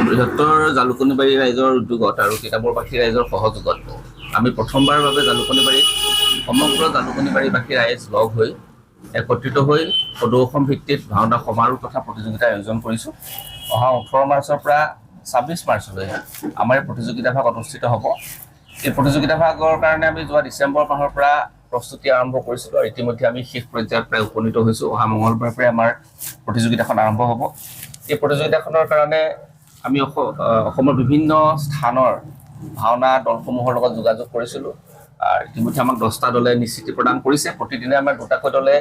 বৃহত্তৰ জালুকনীবাৰী ৰাইজৰ উদ্যোগত আৰু তিতাবৰবাসী ৰাইজৰ সহযোগত আমি প্ৰথমবাৰৰ বাবে জালুকনীবাৰীত সমগ্ৰ জালুকনীবাৰীবাসী ৰাইজ লগ হৈ একত্ৰিত হৈ সদৌ অসম ভিত্তিত ভাওনা সমাৰোহ তথা প্ৰতিযোগিতাৰ আয়োজন কৰিছোঁ। অহা 18 মাৰ্চৰ পৰা 26 মাৰ্চলৈ আমাৰ এই প্ৰতিযোগিতা ভাগ অনুষ্ঠিত হ'ব। এই প্ৰতিযোগিতা ভাগৰ কাৰণে আমি যোৱা ডিচেম্বৰ মাহৰ পৰা প্ৰস্তুতি আৰম্ভ কৰিছিলোঁ আৰু ইতিমধ্যে আমি শেষ পৰ্যায়ত প্ৰায় উপনীত হৈছোঁ। অহা মঙলবাৰৰ পৰা আমাৰ প্ৰতিযোগিতাখন আৰম্ভ হ'ব। এই প্ৰতিযোগিতাখনৰ কাৰণে আমি অসমৰ বিভিন্ন স্থানৰ ভাওনা দলসমূহৰ লগত যোগাযোগ কৰিছিলোঁ। ইতিমধ্যে আমাক 10টা দলে নিশ্চিতি প্ৰদান কৰিছে। প্ৰতিদিনে আমাৰ 2টাকৈ দলে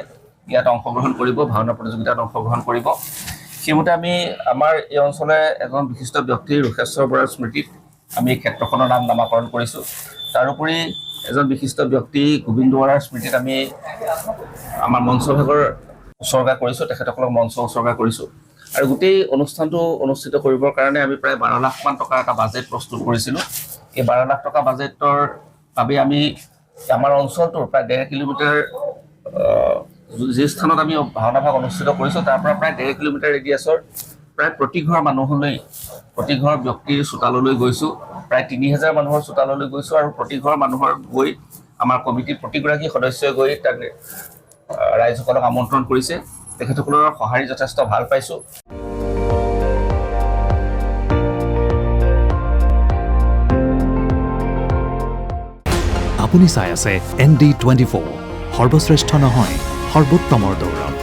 ইয়াত অংশগ্ৰহণ কৰিব, ভাওনা প্ৰতিযোগিতাত অংশগ্ৰহণ কৰিব। সেইমতে আমি আমাৰ এই অঞ্চলৰে এজন বিশিষ্ট ব্যক্তি ৰোষেশ্বৰ বৰাৰ স্মৃতিত আমি এই ক্ষেত্ৰখনৰ নাম নামাকৰণ কৰিছোঁ। তাৰোপৰি এজন বিশিষ্ট ব্যক্তি গোবিন্দ বৰাৰ স্মৃতিত আমি আমাৰ মঞ্চভাগৰ উৎসৰ্গা কৰিছোঁ, তেখেতসকলক মঞ্চ উৎসৰ্গা কৰিছোঁ। আৰু গোটেই অনুষ্ঠানটো অনুষ্ঠিত কৰিবৰ কাৰণে আমি প্ৰায় 12 লাখমান টকাৰ এটা বাজেট প্ৰস্তুত কৰিছিলোঁ। এই 12 লাখ টকা বাজেটৰ বাবে আমি আমাৰ অঞ্চলটোৰ প্ৰায় 1.5 কিলোমিটাৰ যি স্থানত আমি ভাওনা ভাগ অনুষ্ঠিত কৰিছোঁ তাৰ পৰা প্ৰায় 1.5 কিলোমিটাৰ ৰেডিয়াছৰ প্ৰায় প্ৰতি ঘৰ মানুহলৈ, প্ৰতি ঘৰ ব্যক্তিৰ চোতাললৈ গৈছোঁ। প্ৰায় 3000 মানুহৰ চোতাললৈ গৈছোঁ আৰু প্ৰতি ঘৰ মানুহৰ গৈ আমাৰ কমিটিৰ প্ৰতিগৰাকী সদস্যই গৈ তাক ৰাইজসকলক আমন্ত্ৰণ কৰিছে। তেখেতসকলৰ সঁহাৰি যথেষ্ট ভাল পাইছোঁ। আপুনি চাই আছে ND24, সৰ্বশ্ৰেষ্ঠ নহয় সৰ্বোত্তমৰ দৌৰ।